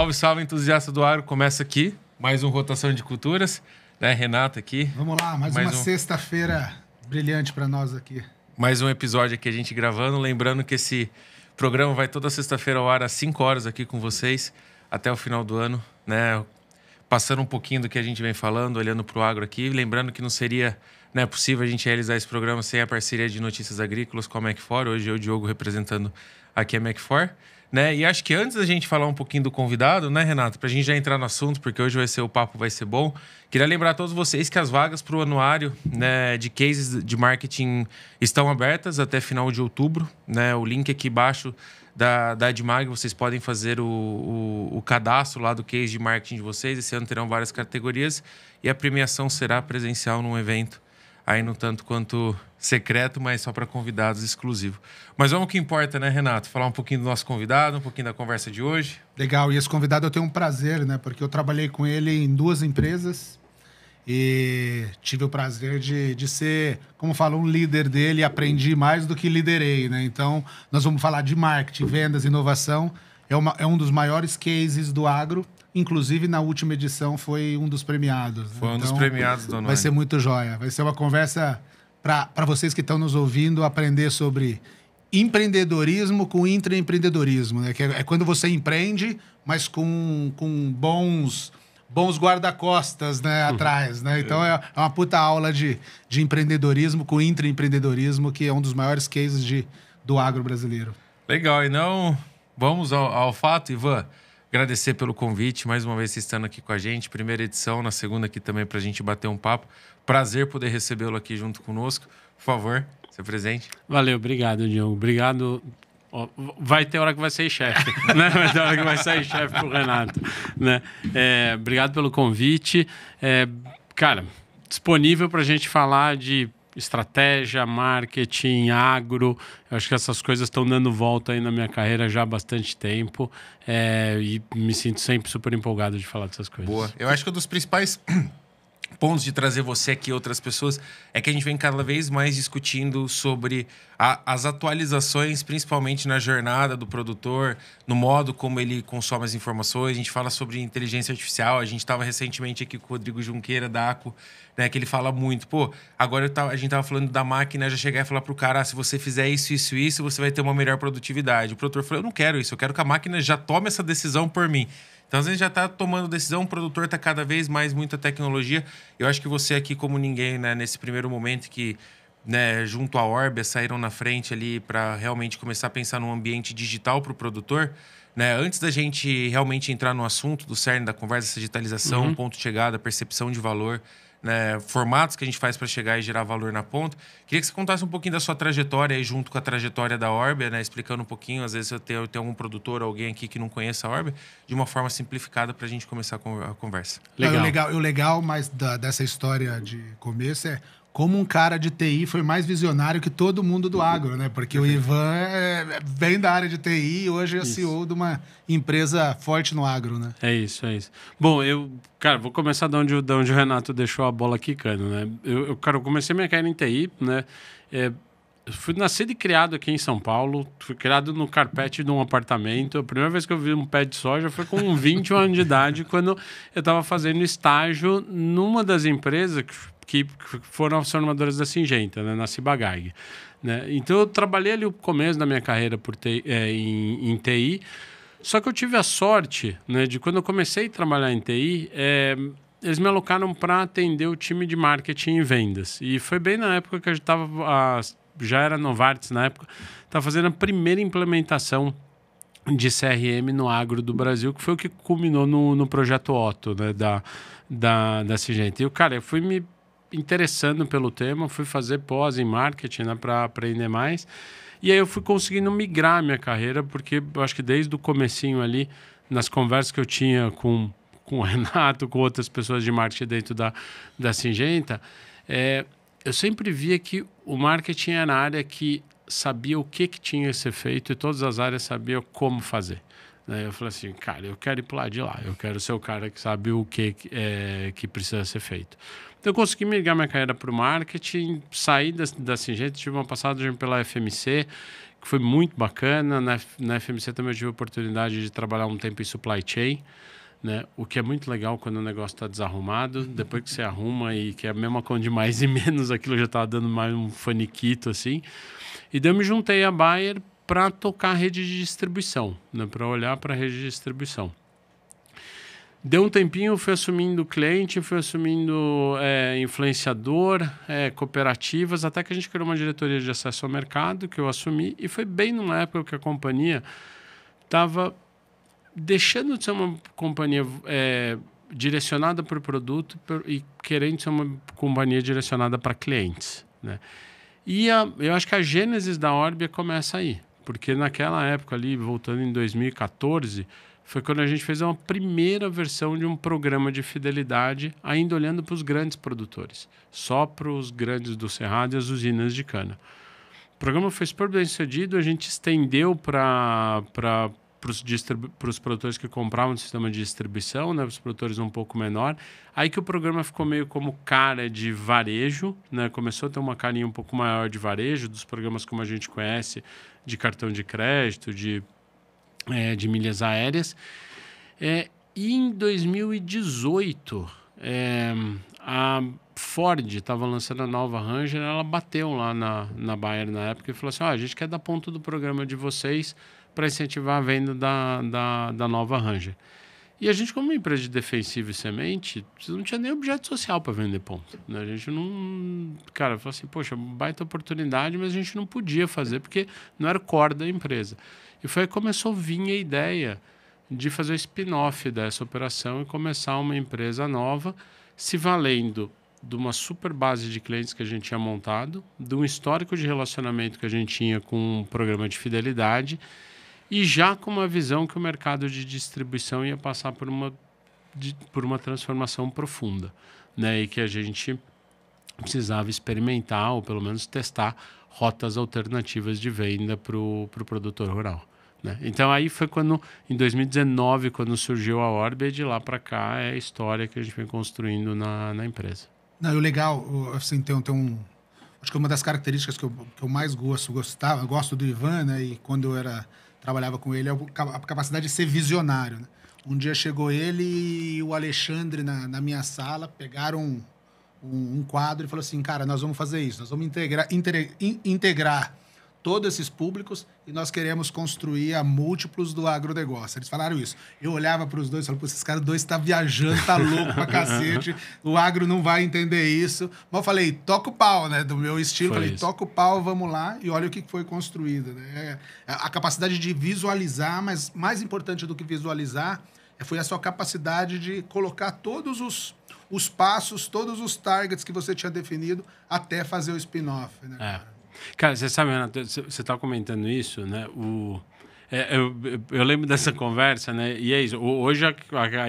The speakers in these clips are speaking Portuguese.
Salve, salve, entusiasta do agro. Começa aqui mais um Rotação de Culturas, né? Renata aqui. Vamos lá, mais uma sexta-feira brilhante para nós aqui. Mais um episódio aqui a gente gravando. Lembrando que esse programa vai toda sexta-feira ao ar às 5 horas aqui com vocês, até o final do ano, né? Passando um pouquinho do que a gente vem falando, olhando para o agro aqui. Lembrando que não seria possível a gente realizar esse programa sem a parceria de notícias agrícolas com a Macfor. Hoje eu, Diogo, representando aqui a Macfor. Né? E acho que antes da gente falar um pouquinho do convidado, né, Renato? Pra gente já entrar no assunto, porque hoje o papo vai ser bom. Queria lembrar a todos vocês que as vagas para o anuário, né, de cases de marketing estão abertas até final de outubro. Né? O link aqui embaixo da Edmag, vocês podem fazer o cadastro lá do case de marketing de vocês. Esse ano terão várias categorias e a premiação será presencial num evento aí no tanto quanto secreto, mas só para convidados exclusivo. Mas vamos ao que importa, né, Renato? Falar um pouquinho do nosso convidado, um pouquinho da conversa de hoje. Legal, e esse convidado eu tenho um prazer, né? Porque eu trabalhei com ele em 2 empresas e tive o prazer de ser, como fala, um líder dele e aprendi mais do que liderei, né? Então, nós vamos falar de marketing, vendas, inovação. É um dos maiores cases do agro. Inclusive, na última edição, foi um dos premiados. Foi um dos premiados do anuário. Vai ser muito joia. Vai ser uma conversa para vocês que estão nos ouvindo aprender sobre empreendedorismo com intraempreendedorismo. Né? Que é quando você empreende, mas com bons guarda-costas, né, atrás. Né? Então, é uma puta aula de empreendedorismo com intraempreendedorismo, que é um dos maiores cases do agro brasileiro. Legal. E não... Vamos ao fato, Ivan. Agradecer pelo convite, mais uma vez você estando aqui com a gente. Primeira edição, na segunda aqui também para a gente bater um papo. Prazer poder recebê-lo aqui junto conosco. Por favor, se presente. Valeu, obrigado, Diogo. Obrigado. Vai ter hora que vai ser chefe, né? Vai ter hora que vai sair chefe pro Renato, né? Obrigado pelo convite. Cara, disponível para a gente falar de estratégia, marketing, agro. Eu acho que essas coisas estão dando volta aí na minha carreira já há bastante tempo e me sinto sempre super empolgado de falar dessas coisas. Boa. Eu acho que um dos principais pontos de trazer você aqui e outras pessoas é que a gente vem cada vez mais discutindo sobre as atualizações, principalmente na jornada do produtor, no modo como ele consome as informações. A gente fala sobre inteligência artificial. A gente estava recentemente aqui com o Rodrigo Junqueira, da ACO, né, que ele fala muito. Pô, agora a gente estava falando da máquina, já chegar e falar para o cara, se você fizer isso, você vai ter uma melhor produtividade. O produtor falou, eu não quero isso, eu quero que a máquina já tome essa decisão por mim. Então, às vezes, já está tomando decisão, o produtor está cada vez mais muita tecnologia. Eu acho que você aqui, como ninguém, né, nesse primeiro momento que, né, junto à Orbia, saíram na frente ali para realmente começar a pensar num ambiente digital para o produtor, né? Antes da gente realmente entrar no assunto do cerne da conversa, essa digitalização, ponto de chegada, percepção de valor, né, formatos que a gente faz para chegar e gerar valor na ponta. Queria que você contasse um pouquinho da sua trajetória aí, junto com a trajetória da Orbia, né, explicando um pouquinho, às vezes eu tenho algum produtor ou alguém aqui que não conheça a Orbia, de uma forma simplificada para a gente começar a conversa. O legal mais dessa história de começo é como um cara de TI foi mais visionário que todo mundo do agro, né? Porque o Ivan vem da área de TI e hoje é CEO de uma empresa forte no agro, né? É isso. Bom, cara, vou começar de onde o Renato deixou a bola quicando, né? Eu comecei minha carreira em TI, né? Eu fui nascido e criado aqui em São Paulo, fui criado no carpete de um apartamento. A primeira vez que eu vi um pé de soja foi com 21 anos de idade, quando eu estava fazendo estágio numa das empresas que foram as formadoras da Syngenta, né, na Ciba-Geigy, né? Então, eu trabalhei ali o começo da minha carreira em TI, só que eu tive a sorte, né, de quando eu comecei a trabalhar em TI, eles me alocaram para atender o time de marketing e vendas. E foi bem na época que a gente estava, já era Novartis na época, estava fazendo a primeira implementação de CRM no agro do Brasil, que foi o que culminou no projeto Otto, né, da Syngenta. E, cara, eu fui me interessando pelo tema, fui fazer pós em marketing, né, para aprender mais. E aí eu fui conseguindo migrar a minha carreira, porque eu acho que desde o comecinho ali, nas conversas que eu tinha com o Renato, com outras pessoas de marketing dentro da Syngenta, eu sempre via que o marketing era a área que sabia o que tinha que ser feito e todas as áreas sabiam como fazer. Eu falei assim, cara, eu quero ir para o lado de lá, eu quero ser o cara que sabe o que precisa ser feito. Então, eu consegui migrar minha carreira para o marketing, saí da Syngenta, tive uma passagem pela FMC, que foi muito bacana. Na FMC também eu tive a oportunidade de trabalhar um tempo em supply chain, né? O que é muito legal quando o negócio está desarrumado. Depois que você arruma e que é a mesma conta de mais e menos, aquilo já estava dando mais um faniquito, assim. E daí eu me juntei a Bayer para tocar a rede de distribuição, né? Para olhar para a rede de distribuição. Deu um tempinho, eu fui assumindo cliente, fui assumindo influenciador, cooperativas, até que a gente criou uma diretoria de acesso ao mercado, que eu assumi, e foi bem numa época que a companhia estava deixando de ser uma companhia direcionada para o produto e querendo ser uma companhia direcionada para clientes, né? E eu acho que a gênese da Orbia começa aí, porque naquela época ali, voltando em 2014, foi quando a gente fez uma primeira versão de um programa de fidelidade, ainda olhando para os grandes produtores, só para os grandes do Cerrado e as usinas de cana. O programa foi super bem sucedido, a gente estendeu para os produtores que compravam o sistema de distribuição, né, os produtores um pouco menor. Aí que o programa ficou meio como cara de varejo, né, começou a ter uma carinha um pouco maior de varejo, dos programas como a gente conhece, de cartão de crédito, de milhas aéreas. E em 2018, a Ford estava lançando a nova Ranger, ela bateu lá na Bayer na época e falou assim, a gente quer dar ponto do programa de vocês para incentivar a venda da nova Ranger. E a gente, como empresa de defensivo e semente, não tinha nem objeto social para vender ponto, né? A gente não... Cara, falou assim, poxa, baita oportunidade, mas a gente não podia fazer porque não era o core da empresa. E foi aí que começou a vir a ideia de fazer o spin-off dessa operação e começar uma empresa nova, se valendo de uma super base de clientes que a gente tinha montado, de um histórico de relacionamento que a gente tinha com um programa de fidelidade e já com uma visão que o mercado de distribuição ia passar por uma transformação profunda, né? E que a gente precisava experimentar ou pelo menos testar rotas alternativas de venda para o produtor rural, né? Então aí foi quando, em 2019, quando surgiu a Orbia, e de lá para cá é a história que a gente vem construindo na empresa. Não, e o legal, assim, tem acho que uma das características que eu mais gosto do Ivan, né? E quando eu trabalhava com ele, é a capacidade de ser visionário, né? Um dia chegou ele e o Alexandre na minha sala, pegaram um quadro e falou assim, cara, nós vamos fazer isso, nós vamos integrar todos esses públicos e nós queremos construir a múltiplos do agronegócio. Eles falaram isso. Eu olhava para os dois e falava, esses caras dois estão viajando, tá louco pra cacete, o agro não vai entender isso. Mas eu falei, toca o pau, né? Do meu estilo, foi falei, isso. toca o pau, vamos lá, e olha o que foi construído, né? A capacidade de visualizar, mas mais importante do que visualizar, foi a sua capacidade de colocar todos os passos, todos os targets que você tinha definido até fazer o spin-off, né, cara? Cara, você sabe, Renato, você está comentando isso, né? Eu lembro dessa conversa, né? E é isso. Hoje a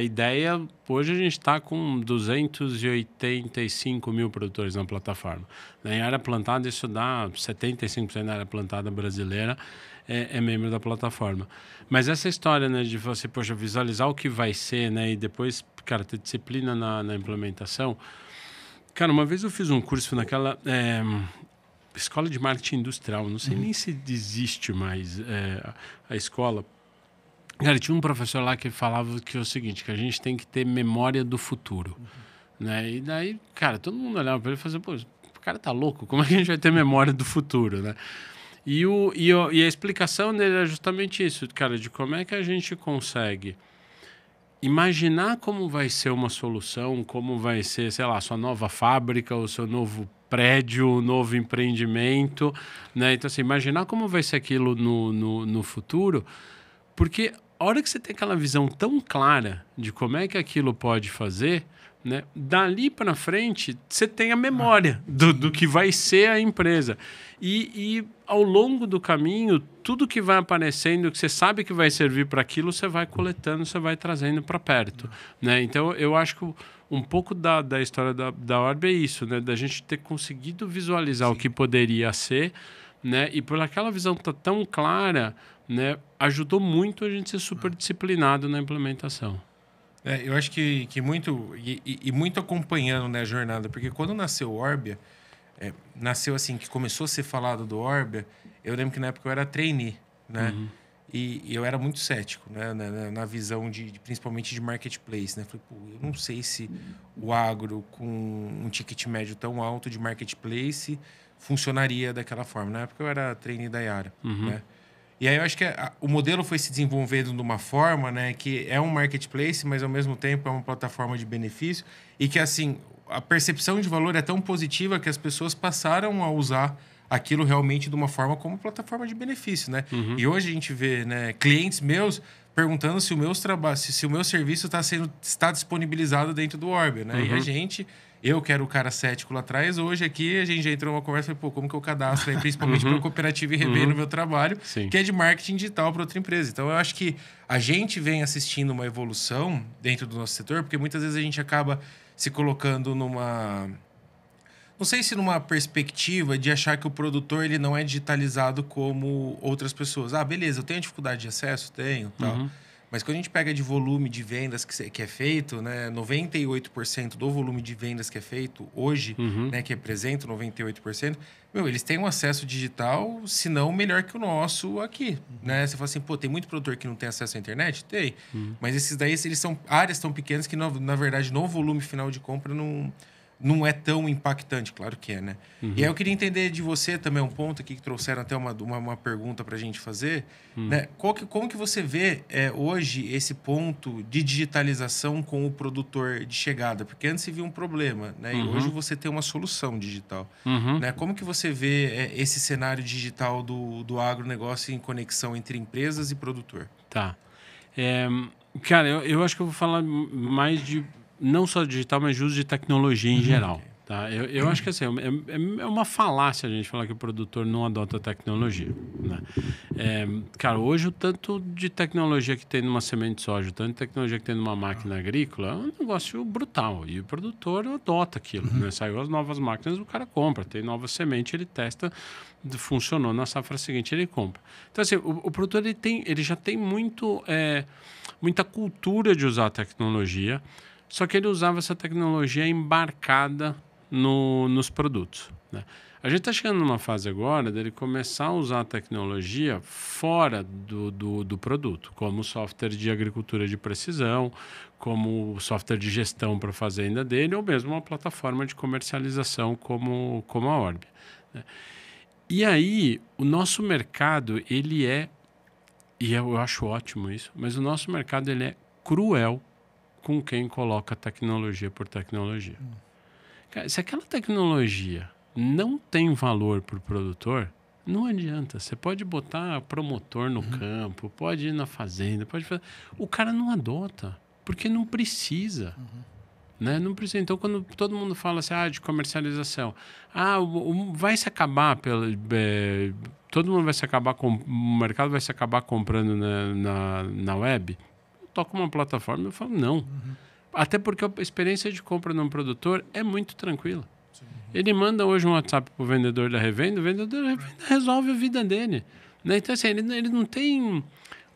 ideia... Hoje a gente está com 285 mil produtores na plataforma. Em área plantada, isso dá 75% da área plantada brasileira é membro da plataforma. Mas essa história, né, de você, poxa, visualizar o que vai ser, né? E depois, cara, ter disciplina na implementação. Cara, uma vez eu fiz um curso naquela... Escola de Marketing Industrial, não sei nem se existe mais a escola. Cara, tinha um professor lá que falava que é o seguinte, que a gente tem que ter memória do futuro, né? E daí, cara, todo mundo olhava para ele e falava, pô, o cara tá louco, como é que a gente vai ter memória do futuro, né? E a explicação dele é justamente isso, cara, de como é que a gente consegue imaginar como vai ser uma solução, como vai ser, sei lá, sua nova fábrica, o seu novo prédio, um novo empreendimento, né? Então, assim, imaginar como vai ser aquilo no futuro, porque a hora que você tem aquela visão tão clara de como é que aquilo pode fazer, né? Dali para frente, você tem a memória do que vai ser a empresa. E ao longo do caminho, tudo que vai aparecendo, que você sabe que vai servir para aquilo, você vai coletando, você vai trazendo para perto, né? Então, eu acho que um pouco da história da Orbia é isso, né? Da gente ter conseguido visualizar o que poderia ser, né? E por aquela visão tá tão clara, né? Ajudou muito a gente ser super disciplinado na implementação. Eu acho que muito... E muito acompanhando, né, a jornada. Porque quando nasceu o Orbia, nasceu assim, que começou a ser falado do Orbia, eu lembro que na época eu era trainee, né? E eu era muito cético, né? Na visão principalmente de marketplace, né? Falei, pô, eu não sei se o agro com um ticket médio tão alto de marketplace funcionaria daquela forma. Na época eu era trainee da Yara, né? E aí eu acho que o modelo foi se desenvolvendo de uma forma, né? Que é um marketplace, mas ao mesmo tempo é uma plataforma de benefício. E que, assim, a percepção de valor é tão positiva que as pessoas passaram a usar aquilo realmente de uma forma como plataforma de benefício, né? E hoje a gente vê, né, clientes meus perguntando se o meu serviço está disponibilizado dentro do Orbia, né? E eu que era o cara cético lá atrás, hoje aqui a gente já entrou numa conversa e falei, pô, como que eu cadastro aí, principalmente para a cooperativa e rever no meu trabalho, que é de marketing digital para outra empresa. Então, eu acho que a gente vem assistindo uma evolução dentro do nosso setor, porque muitas vezes a gente acaba se colocando numa... Não sei se numa perspectiva de achar que o produtor ele não é digitalizado como outras pessoas. Ah, beleza, eu tenho dificuldade de acesso? Tenho, tal. Mas quando a gente pega de volume de vendas que é feito, né, 98% do volume de vendas que é feito hoje, né, que representa 98%, eles têm um acesso digital, se não melhor que o nosso aqui. Né? Você fala assim, pô, tem muito produtor que não tem acesso à internet? Tem. Mas esses daí, eles são áreas tão pequenas que, na verdade, no volume final de compra, não é tão impactante, claro que é, né? E aí eu queria entender de você também um ponto aqui que trouxeram até uma pergunta para a gente fazer, né? Como que você vê hoje esse ponto de digitalização com o produtor de chegada? Porque antes se via um problema, né? E hoje você tem uma solução digital, né? Como que você vê esse cenário digital do agronegócio em conexão entre empresas e produtor? Tá. Cara, eu acho que eu vou falar mais de... não só digital, mas de uso de tecnologia em geral. Tá? Eu acho que assim, é uma falácia a gente falar que o produtor não adota tecnologia. Né? Cara, hoje o tanto de tecnologia que tem numa semente de soja, o tanto de tecnologia que tem numa máquina agrícola é um negócio brutal. E o produtor adota aquilo. Né? Saiu as novas máquinas, o cara compra. Tem nova semente, ele testa, funcionou. Na safra seguinte, ele compra. Então, assim, o produtor ele já tem muita cultura de usar a tecnologia. Só que ele usava essa tecnologia embarcada nos produtos. Né? A gente está chegando numa fase agora dele começar a usar a tecnologia fora do produto, como software de agricultura de precisão, como software de gestão para a fazenda dele, ou mesmo uma plataforma de comercialização como a Orbia. Né? E aí, o nosso mercado, ele e eu acho ótimo isso, mas o nosso mercado ele é cruel com quem coloca tecnologia por tecnologia. Cara, se aquela tecnologia não tem valor para o produtor, não adianta. Você pode botar promotor no campo, pode ir na fazenda, pode fazer... O cara não adota, porque não precisa. Né? Não precisa. Então, quando todo mundo fala assim, de comercialização, vai se acabar todo mundo vai se acabar o mercado vai se acabar comprando na web. Toco uma plataforma, eu falo não. Até porque a experiência de compra num produtor é muito tranquila. Ele manda hoje um WhatsApp para o vendedor da revenda, o vendedor da revenda resolve a vida dele. Né? Então, assim, ele não tem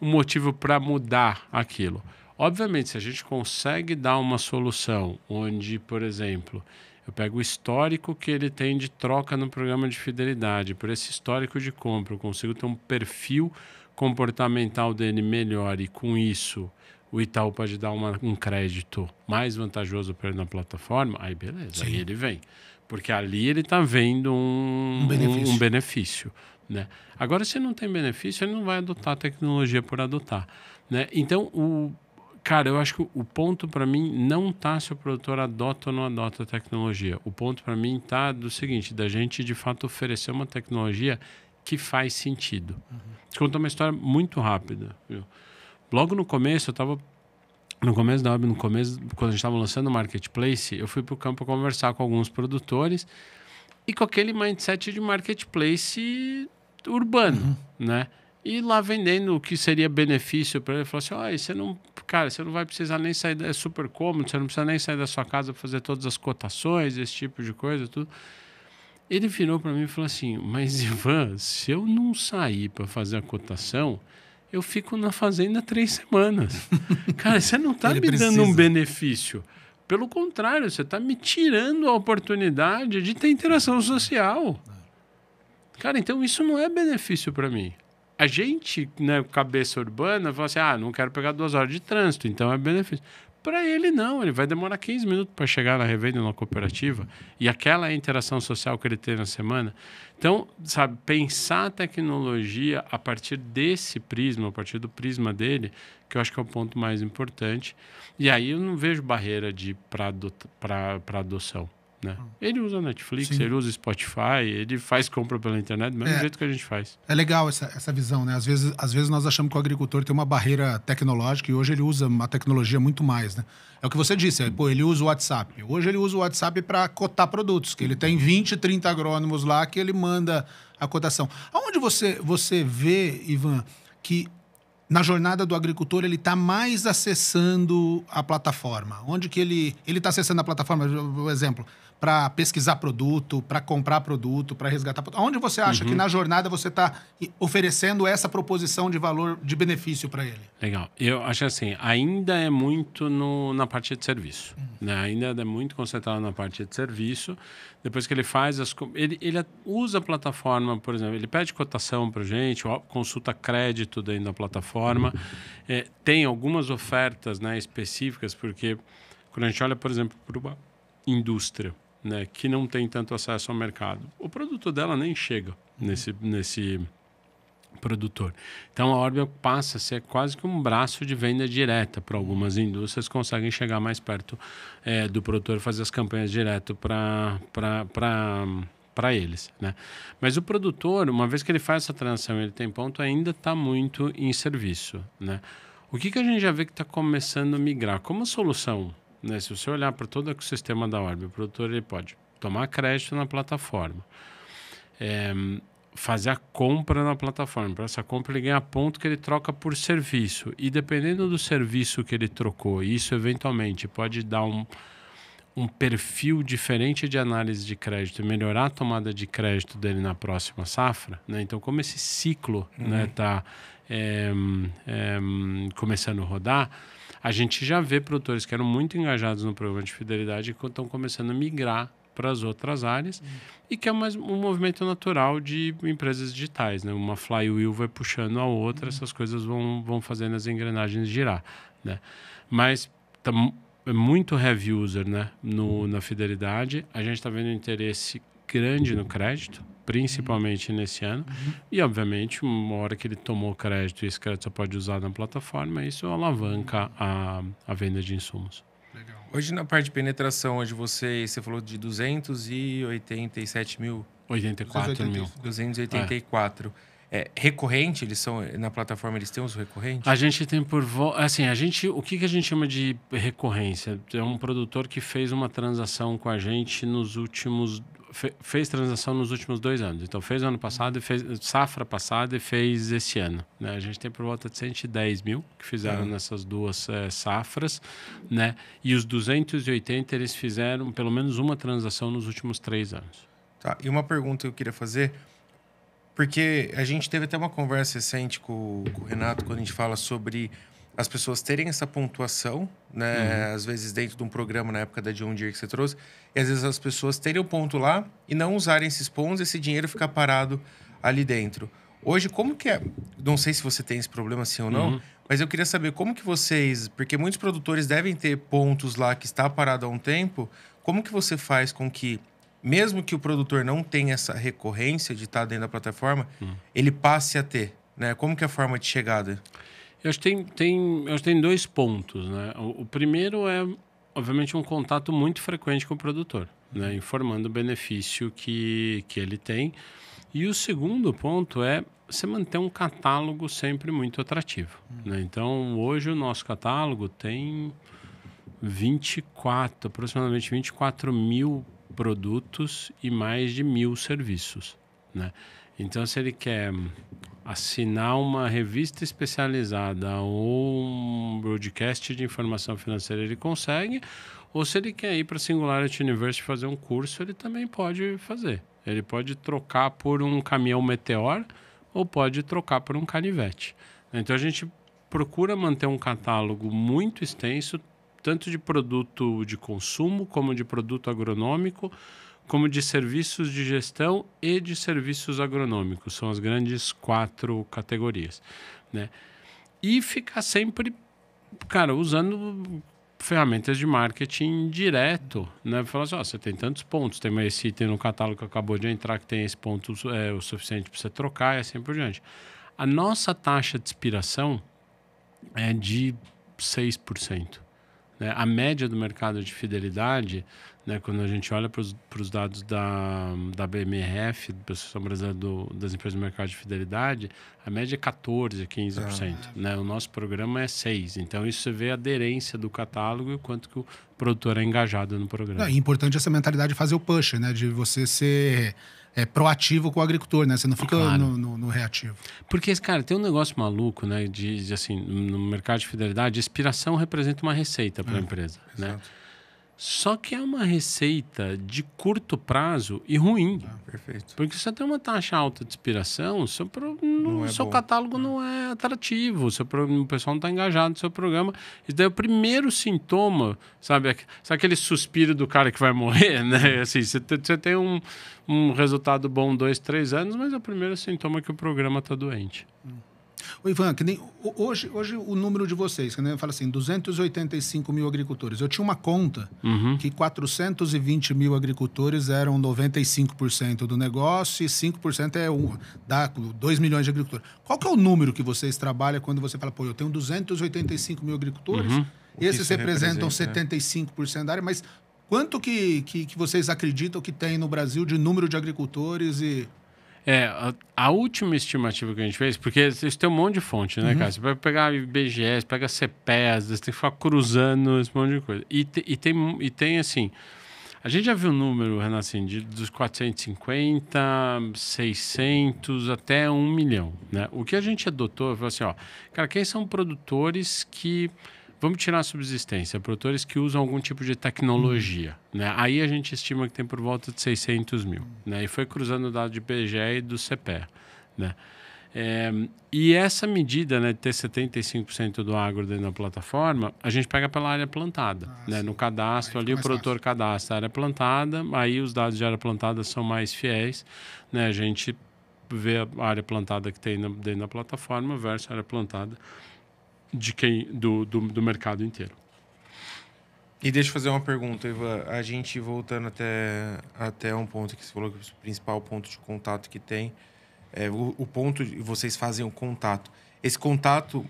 um motivo para mudar aquilo. Obviamente, se a gente consegue dar uma solução onde, por exemplo, eu pego o histórico que ele tem de troca no programa de fidelidade, por esse histórico de compra, eu consigo ter um perfil comportamental dele melhor e com isso o Itaú pode dar um crédito mais vantajoso para ele na plataforma, aí beleza, aí ele vem. Porque ali ele está vendo um benefício. Né? Agora, se não tem benefício, ele não vai adotar a tecnologia por adotar. Né? Então, cara, eu acho que o ponto para mim não está se o produtor adota ou não adota a tecnologia. O ponto para mim está do seguinte, da gente de fato oferecer uma tecnologia que faz sentido. Vou contar uma história muito rápida. Viu? Logo no começo, eu estava... No começo da Orbia, quando a gente estava lançando o Marketplace, eu fui para o campo conversar com alguns produtores e com aquele mindset de Marketplace urbano, né? E lá vendendo o que seria benefício para ele. Falou assim, você não vai precisar nem sair, é super cômodo, você não precisa nem sair da sua casa para fazer todas as cotações, esse tipo de coisa, tudo. Ele virou para mim e falou assim, mas Ivan, se eu não sair para fazer a cotação, eu fico na fazenda 3 semanas. Cara, você não está me dando um benefício. Pelo contrário, você está me tirando a oportunidade de ter interação social. Cara, então isso não é benefício para mim. A gente, né, cabeça urbana, fala assim, não quero pegar 2 horas de trânsito, então é benefício. Para ele, não. Ele vai demorar 15 minutos para chegar na revenda na cooperativa. E aquela interação social que ele tem na semana. Então, sabe, pensar a tecnologia a partir desse prisma, a partir do prisma dele, que eu acho que é o ponto mais importante. E aí eu não vejo barreira para adoção. Né? Ele usa Netflix, Sim. ele usa Spotify, ele faz compra pela internet do mesmo jeito que a gente faz. É legal essa visão, né? Às vezes nós achamos que o agricultor tem uma barreira tecnológica e hoje ele usa uma tecnologia muito mais, né? É o que você disse, ele usa o WhatsApp. Hoje ele usa o WhatsApp para cotar produtos, que ele tem 20, 30 agrônomos lá que ele manda a cotação. Aonde você vê, Ivan, que na jornada do agricultor ele está mais acessando a plataforma? Onde que ele está acessando a plataforma, por exemplo, para pesquisar produto, para comprar produto, para resgatar produto? Onde você acha que na jornada você está oferecendo essa proposição de valor, de benefício para ele? Legal. Eu acho assim, ainda é muito na parte de serviço. Né? Ainda é muito concentrado na parte de serviço. Depois que ele faz ele usa a plataforma, por exemplo, ele pede cotação para a gente, consulta crédito dentro da plataforma. Tem algumas ofertas, né, específicas, porque quando a gente olha, por exemplo, para uma indústria, né, que não tem tanto acesso ao mercado, o produto dela nem chega nesse produtor. Então a Orbia passa a ser quase que um braço de venda direta para algumas indústrias que conseguem chegar mais perto do produtor e fazer as campanhas direto para eles. Né? Mas o produtor, uma vez que ele faz essa transação, ele tem ponto, ainda está muito em serviço. Né? O que a gente já vê que está começando a migrar? Como solução, né? Se você olhar para todo o ecossistema da Orbia, o produtor ele pode tomar crédito na plataforma, fazer a compra na plataforma. Para essa compra ele ganha ponto que ele troca por serviço. E dependendo do serviço que ele trocou, isso eventualmente pode dar um perfil diferente de análise de crédito e melhorar a tomada de crédito dele na próxima safra. Né? Então, como esse ciclo está começando a rodar, a gente já vê produtores que eram muito engajados no programa de fidelidade que estão começando a migrar para as outras áreas e que é um movimento natural de empresas digitais, né? Uma flywheel vai puxando a outra, essas coisas vão fazendo as engrenagens girar, né? Mas é muito heavy user, né? Na fidelidade, a gente está vendo um interesse grande no crédito, principalmente nesse ano, e obviamente uma hora que ele tomou crédito e esse crédito só pode usar na plataforma, isso alavanca a venda de insumos. Legal. Hoje, na parte de penetração, hoje você falou de 287 mil? 84 mil. 284. Recorrente, na plataforma eles têm os recorrentes? A gente tem assim, o que a gente chama de recorrência? É um produtor que fez uma transação com a gente fez transação nos últimos 2 anos. Então, fez ano passado, fez safra passada e fez esse ano. Né? A gente tem por volta de 110 mil que fizeram nessas 2 safras. Né? E os 280, eles fizeram pelo menos uma transação nos últimos 3 anos. Tá. E uma pergunta que eu queria fazer, porque a gente teve até uma conversa recente com o Renato, quando a gente fala sobre as pessoas terem essa pontuação, né? Às vezes dentro de um programa na época da John Deere que você trouxe, e às vezes as pessoas terem o ponto lá e não usarem esses pontos, esse dinheiro ficar parado ali dentro. Hoje, como que é? Não sei se você tem esse problema sim ou não, mas eu queria saber como que vocês... Porque muitos produtores devem ter pontos lá que está parado há um tempo. Como que você faz com que, mesmo que o produtor não tenha essa recorrência de estar dentro da plataforma, ele passe a ter? Né? Como que é a forma de chegada? Eu acho que tem 2 pontos, né? O primeiro é, obviamente, um contato muito frequente com o produtor, né? Informando o benefício que ele tem. E o segundo ponto é você manter um catálogo sempre muito atrativo, né? Então, hoje o nosso catálogo tem aproximadamente 24 mil produtos e mais de 1.000 serviços, né? Então, se ele quer assinar uma revista especializada ou um broadcast de informação financeira, ele consegue. Ou se ele quer ir para a Singularity University fazer um curso, ele também pode fazer. Ele pode trocar por um caminhão Meteor ou pode trocar por um canivete. Então, a gente procura manter um catálogo muito extenso, tanto de produto de consumo, como de produto agronômico, como de serviços de gestão e de serviços agronômicos. São as grandes 4 categorias, né? E ficar sempre, cara, usando ferramentas de marketing direto, né? Falar assim, você tem tantos pontos, tem esse item no catálogo que acabou de entrar que tem esse ponto o suficiente para você trocar e assim por diante. A nossa taxa de expiração é de 6%. Né? A média do mercado de fidelidade, né, quando a gente olha para os dados da BMRF, da Associação Brasileira das Empresas do Mercado de Fidelidade, a média é 14%, 15%. Né? O nosso programa é 6%. Então, isso você vê a aderência do catálogo e o quanto que o produtor é engajado no programa. É importante essa mentalidade de fazer o push, né? De você ser proativo com o agricultor, né? Você não fica no reativo. Porque, cara, tem um negócio maluco, né? Assim, no mercado de fidelidade, expiração representa uma receita para a empresa, né? Só que é uma receita de curto prazo e ruim. Perfeito. Porque se você tem uma taxa alta de expiração, seu catálogo não é atrativo, o pessoal não está engajado no seu programa. Isso daí é o primeiro sintoma, sabe aquele suspiro do cara que vai morrer, né? Assim, você tem um resultado bom 2, 3 anos, mas é o primeiro sintoma que o programa está doente. Ô, Ivan, que nem hoje o número de vocês, que nem fala assim, 285 mil agricultores. Eu tinha uma conta que 420 mil agricultores eram 95% do negócio e 5% dá 2 milhões de agricultores. Qual que é o número que vocês trabalham quando você fala, eu tenho 285 mil agricultores, e esses representam 75% da área, mas quanto que vocês acreditam que tem no Brasil de número de agricultores e... A última estimativa que a gente fez, porque isso tem um monte de fonte, né, cara? Você vai pegar IBGE, você pega CPEAs, você tem que ficar cruzando esse monte de coisa. E tem assim, a gente já viu o número, Renato, assim, dos 450, 600 até 1 milhão, né? O que a gente adotou foi assim, cara, quem são produtores que... Vamos tirar a subsistência, produtores que usam algum tipo de tecnologia. Né? Aí a gente estima que tem por volta de 600 mil. Né? E foi cruzando o dado de IBGE e do CPEA. Né? E essa medida, né, de ter 75% do agro dentro da plataforma, a gente pega pela área plantada. Né? No cadastro, ali o produtor cadastra a área plantada, aí os dados de área plantada são mais fiéis. Né? A gente vê a área plantada que tem dentro da plataforma versus a área plantada do mercado inteiro. E deixa eu fazer uma pergunta, Ivan. A gente voltando até um ponto que você falou que o principal ponto de contato que tem o ponto de vocês fazem o contato. Esse contato,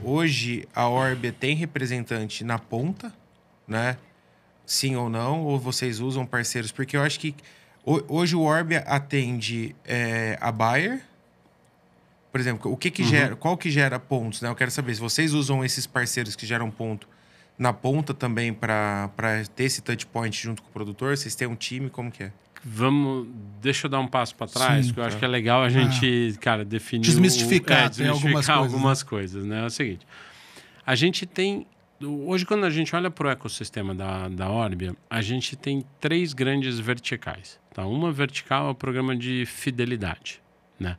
hoje a Orbia tem representante na ponta, né? Sim ou não? Ou vocês usam parceiros? Porque eu acho que hoje o Orbia atende a Bayer. Por exemplo, qual que gera pontos? Né? Eu quero saber se vocês usam esses parceiros que geram ponto na ponta também para ter esse touch point junto com o produtor. Vocês têm um time, como que é? Deixa eu dar um passo para trás, porque eu acho que é legal a gente, cara, definir... Desmistificar algumas coisas, né? É o seguinte, a gente tem... Hoje, quando a gente olha para o ecossistema da Orbia, a gente tem 3 grandes verticais. Tá? Uma vertical é o programa de fidelidade, né?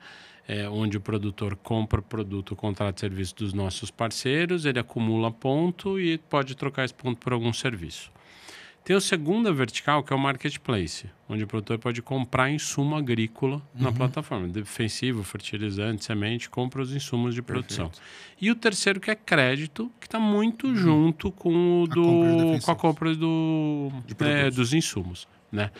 Onde o produtor compra produto, contrato de serviço dos nossos parceiros, ele acumula ponto e pode trocar esse ponto por algum serviço. Tem a segunda vertical, que é o marketplace, onde o produtor pode comprar insumo agrícola na plataforma. Defensivo, fertilizante, semente, compra os insumos de produção. Perfeito. E o terceiro, que é crédito, que está muito junto com a compra dos insumos. Né?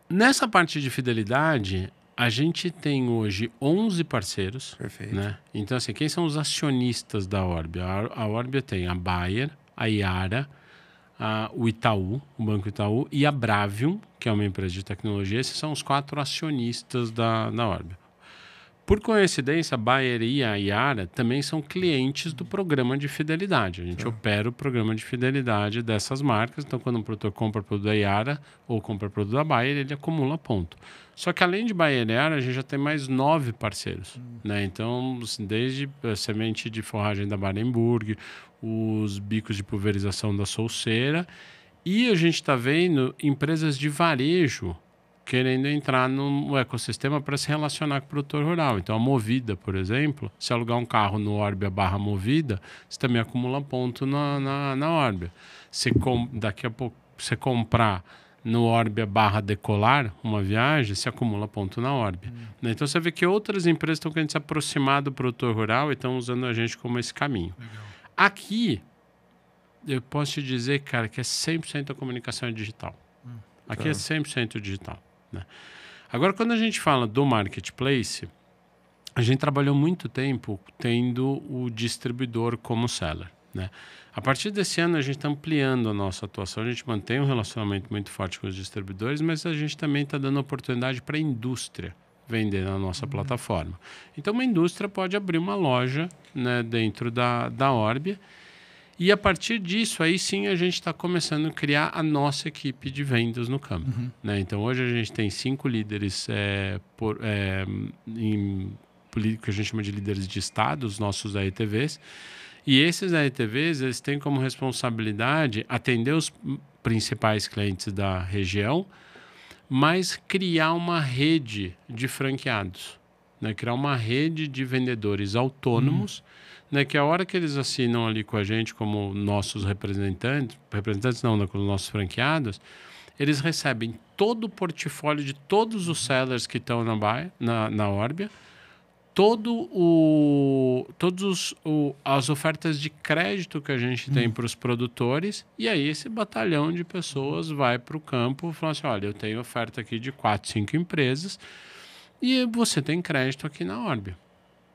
Nessa parte de fidelidade... A gente tem hoje 11 parceiros. Perfeito. Né? Então, assim, quem são os acionistas da Orbia? A Orbia tem a Bayer, a Yara, o Itaú, o Banco Itaú, e a Bravium, que é uma empresa de tecnologia. Esses são os 4 acionistas da Orbia. Por coincidência, a Bayer e a Yara também são clientes do programa de fidelidade. A gente opera o programa de fidelidade dessas marcas. Então, quando um produtor compra produto da Yara ou compra produto da Bayer, ele acumula ponto. Só que além de Bayer e Yara, a gente já tem mais 9 parceiros. Né? Então, desde a semente de forragem da Barenburg, os bicos de pulverização da Solceira, e a gente está vendo empresas de varejo querendo entrar no ecossistema para se relacionar com o produtor rural. Então, a Movida, por exemplo, se alugar um carro no Orbia /Movida, você também acumula ponto na Orbia. Daqui a pouco, você comprar no Orbia/Decolar uma viagem, se acumula ponto na Orbia. Né? Então você vê que outras empresas estão querendo se aproximar do produtor rural e estão usando a gente como esse caminho. Legal. Aqui, eu posso te dizer, cara, que é 100% a comunicação digital. Aqui é 100% digital. Né? Agora, quando a gente fala do marketplace, a gente trabalhou muito tempo tendo o distribuidor como seller. Né? A partir desse ano, a gente está ampliando a nossa atuação. A gente mantém um relacionamento muito forte com os distribuidores, mas a gente também está dando oportunidade para a indústria vender na nossa plataforma. Então, uma indústria pode abrir uma loja, né, dentro da Orbia. E a partir disso, aí sim, a gente está começando a criar a nossa equipe de vendas no campo. Né? Então, hoje a gente tem 5 líderes que a gente chama de líderes de estado, os nossos AETVs. E esses AETVs, eles têm como responsabilidade atender os principais clientes da região, mas criar uma rede de franqueados. Né? Criar uma rede de vendedores autônomos, né, que a hora que eles assinam ali com a gente como nossos representantes não, né, como nossos franqueados, eles recebem todo o portfólio de todos os sellers que estão na Orbia, as ofertas de crédito que a gente tem para os produtores, e aí esse batalhão de pessoas vai para o campo e fala assim, olha, eu tenho oferta aqui de 4, 5 empresas e você tem crédito aqui na Orbia.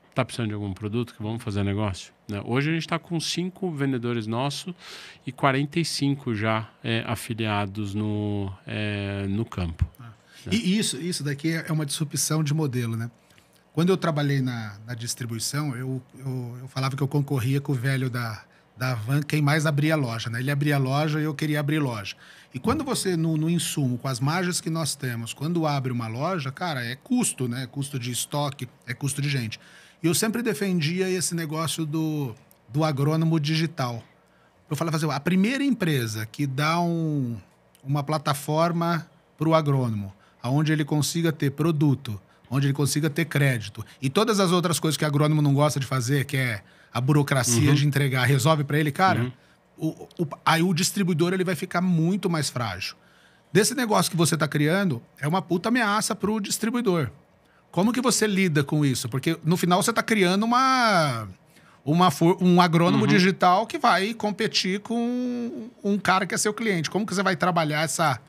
Está precisando de algum produto que vamos fazer negócio? Né? Hoje a gente está com 5 vendedores nossos e 45 já afiliados no campo. Né? E isso daqui é uma disrupção de modelo, né? Quando eu trabalhei na distribuição, eu falava que eu concorria com o velho da van, quem mais abria loja, né? Ele abria loja e eu queria abrir loja. E quando você, no insumo, com as margens que nós temos, quando abre uma loja, cara, é custo, né? Custo de estoque, é custo de gente. E eu sempre defendia esse negócio do agrônomo digital. Eu falava assim, a primeira empresa que dá uma plataforma para o agrônomo, onde ele consiga ter produto, onde ele consiga ter crédito, e todas as outras coisas que o agrônomo não gosta de fazer, que é a burocracia de entregar, resolve para ele, cara, aí o distribuidor ele vai ficar muito mais frágil. Desse negócio que você está criando, é uma puta ameaça para o distribuidor. Como que você lida com isso? Porque no final você está criando um agrônomo digital que vai competir com um cara que é seu cliente. Como que você vai trabalhar essa...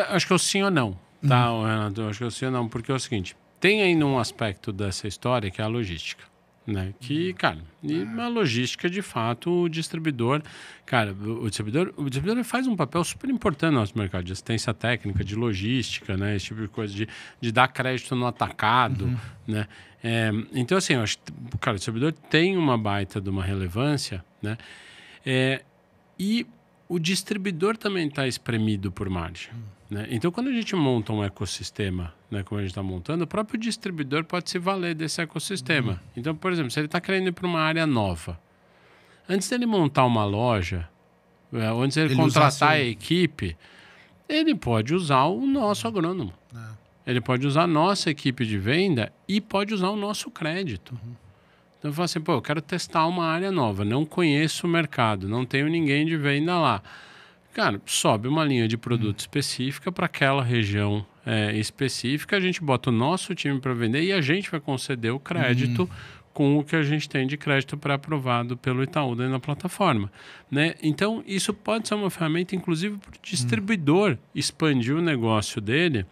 acho que é o sim ou não, tá, Renato? Acho que é o sim ou não, porque é o seguinte, tem ainda um aspecto dessa história que é a logística. Né? Que, cara, e uma logística, de fato, o distribuidor... Cara, o distribuidor faz um papel super importante no nosso mercado, de assistência técnica, de logística, né? Esse tipo de coisa, de dar crédito no atacado, né? Então, assim, eu acho que, cara, o distribuidor tem uma baita de uma relevância, né? E o distribuidor também está espremido por margem. Né? Então, quando a gente monta um ecossistema, né, como a gente está montando, o próprio distribuidor pode se valer desse ecossistema. Então, por exemplo, se ele está querendo ir para uma área nova, antes dele montar uma loja, antes dele contratar a equipe, ele pode usar o nosso agrônomo. Ele pode usar a nossa equipe de venda e pode usar o nosso crédito. Então, eu falo assim, pô, eu quero testar uma área nova, não conheço o mercado, não tenho ninguém de venda lá. Cara, sobe uma linha de produto específica para aquela região específica, a gente bota o nosso time para vender e a gente vai conceder o crédito com o que a gente tem de crédito pré-aprovado pelo Itaú dentro da plataforma. Né? Então, isso pode ser uma ferramenta, inclusive, para o distribuidor expandir o negócio dele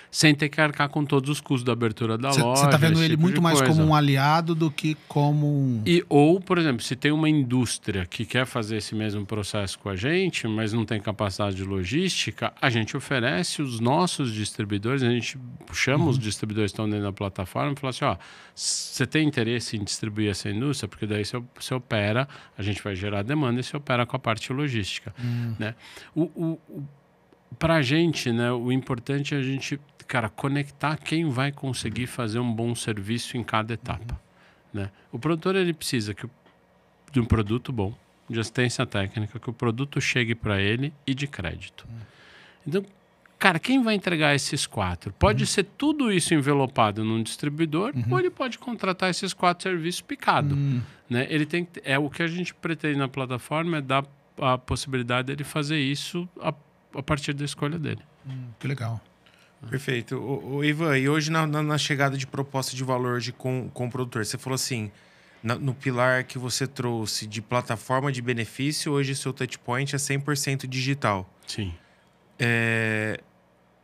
sem ter que arcar com todos os custos da abertura da loja. Você está vendo ele tipo muito mais como um aliado do que como um... Ou, por exemplo, se tem uma indústria que quer fazer esse mesmo processo com a gente, mas não tem capacidade de logística, a gente oferece os nossos distribuidores, a gente chama os distribuidores que estão dentro da plataforma e fala assim, ó, você tem interesse em distribuir essa indústria? Porque daí você opera, a gente vai gerar demanda e você opera com a parte logística. Né? Para a gente, né, o importante é a gente, cara, conectar quem vai conseguir fazer um bom serviço em cada etapa. Né? O produtor ele precisa de um produto bom, de assistência técnica, que o produto chegue para ele e de crédito. Então, cara, quem vai entregar esses 4? Pode ser tudo isso envelopado num distribuidor ou ele pode contratar esses 4 serviços picado. Né? Ele tem o que a gente pretende na plataforma é dar a possibilidade dele fazer isso a partir da escolha dele. Que legal. Perfeito. O Ivan, e hoje na chegada de proposta de valor com o produtor, você falou assim, no pilar que você trouxe de plataforma de benefício, hoje o seu touchpoint é 100% digital. Sim.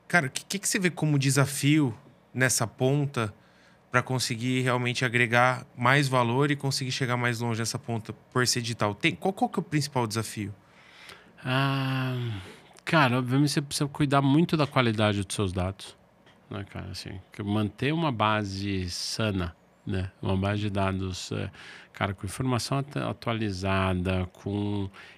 Cara, o que você vê como desafio nessa ponta para conseguir realmente agregar mais valor e conseguir chegar mais longe nessa ponta por ser digital? Qual que é o principal desafio? Cara, obviamente você precisa cuidar muito da qualidade dos seus dados, né, cara? Assim, manter uma base sana, né? Uma base de dados, cara, com informação atualizada,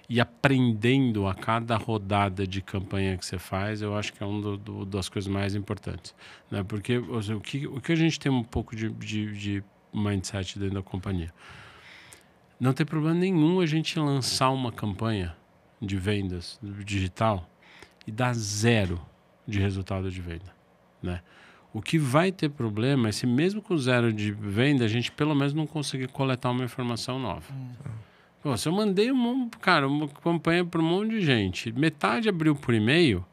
e aprendendo a cada rodada de campanha que você faz, eu acho que é uma das coisas mais importantes, né? Porque assim, o que a gente tem um pouco de mindset dentro da companhia? Não tem problema nenhum a gente lançar uma campanha de vendas digital e dar 0 de resultado de venda, né? O que vai ter problema é se mesmo com 0 de venda, a gente pelo menos não conseguir coletar uma informação nova. Pô, se eu mandei uma campanha para um monte de gente, metade abriu por e-mail,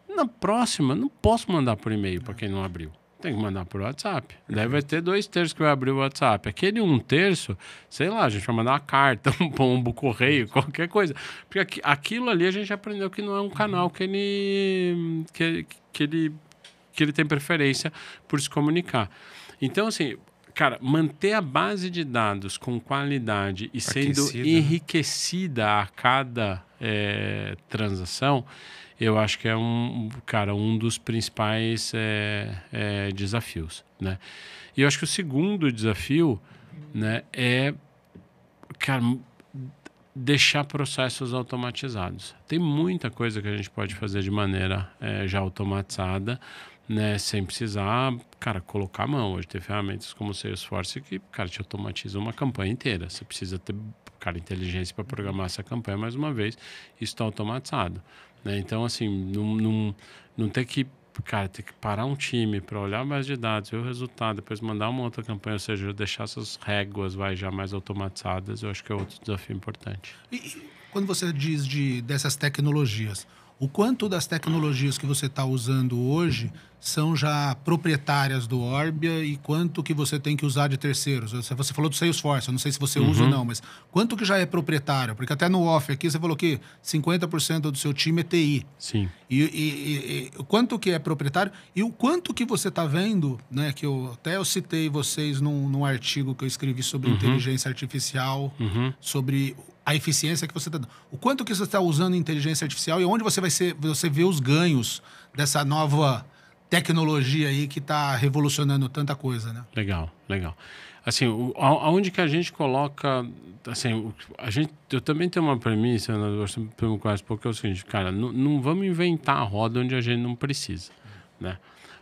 na próxima não posso mandar por e-mail para quem não abriu. Tem que mandar por WhatsApp. Daí vai ter 2/3 que vai abrir o WhatsApp. Aquele 1/3, sei lá, a gente vai mandar uma carta, um pombo, correio, qualquer coisa. Porque aquilo ali a gente aprendeu que não é um canal que ele tem preferência por se comunicar. Então, assim, cara, manter a base de dados com qualidade e sendo enriquecida a cada transação, eu acho que é um dos principais desafios, né? E eu acho que o segundo desafio, né, é, cara, deixar processos automatizados. Tem muita coisa que a gente pode fazer de maneira já automatizada, né, sem precisar, cara, colocar a mão. Hoje tem ferramentas como o Salesforce que, cara, te automatiza uma campanha inteira. Você precisa ter, cara, inteligência para programar essa campanha, mais uma vez, isso está automatizado, né? Então, assim, não tem que, cara, ter que parar um time para olhar a base de dados, ver o resultado, depois mandar uma outra campanha, ou seja, deixar essas réguas já mais automatizadas, eu acho que é outro desafio importante. E quando você diz dessas tecnologias, o quanto das tecnologias que você está usando hoje são já proprietárias do Orbia e quanto que você tem que usar de terceiros? Você falou do Salesforce, eu não sei se você usa ou não, mas quanto que já é proprietário? Porque até no off aqui você falou que 50% do seu time é TI. Sim. E o quanto que é proprietário e o quanto que você está vendo, né? Que eu citei vocês num artigo que eu escrevi sobre inteligência artificial, sobre a eficiência que você está dando. O quanto que você está usando inteligência artificial e onde você vê os ganhos dessa nova tecnologia aí que está revolucionando tanta coisa, né? Legal. Assim, aonde que a gente coloca... Assim, eu também tenho uma premissa, você me conhece um pouco, é o seguinte, cara, não vamos inventar a roda onde a gente não precisa, né?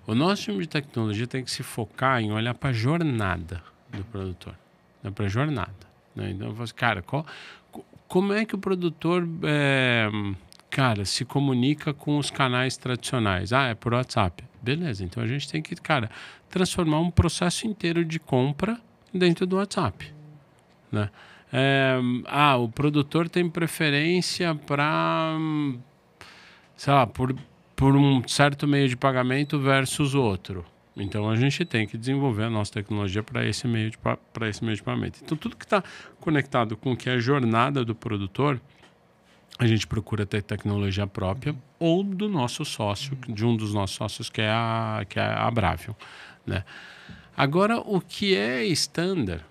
O nosso time de tecnologia tem que se focar em olhar para a jornada do produtor, né? Para a jornada, né? Então, eu falo assim, cara, como é que o produtor... cara, se comunica com os canais tradicionais. É por WhatsApp. Beleza, então a gente tem que, cara, transformar um processo inteiro de compra dentro do WhatsApp, né? O produtor tem preferência para, sei lá, por um certo meio de pagamento versus outro. Então a gente tem que desenvolver a nossa tecnologia para esse meio de pagamento. Então tudo que está conectado com o que é a jornada do produtor, a gente procura ter tecnologia própria ou do nosso sócio, de um dos nossos sócios, que é a Bravion, né? Agora, o que é standard,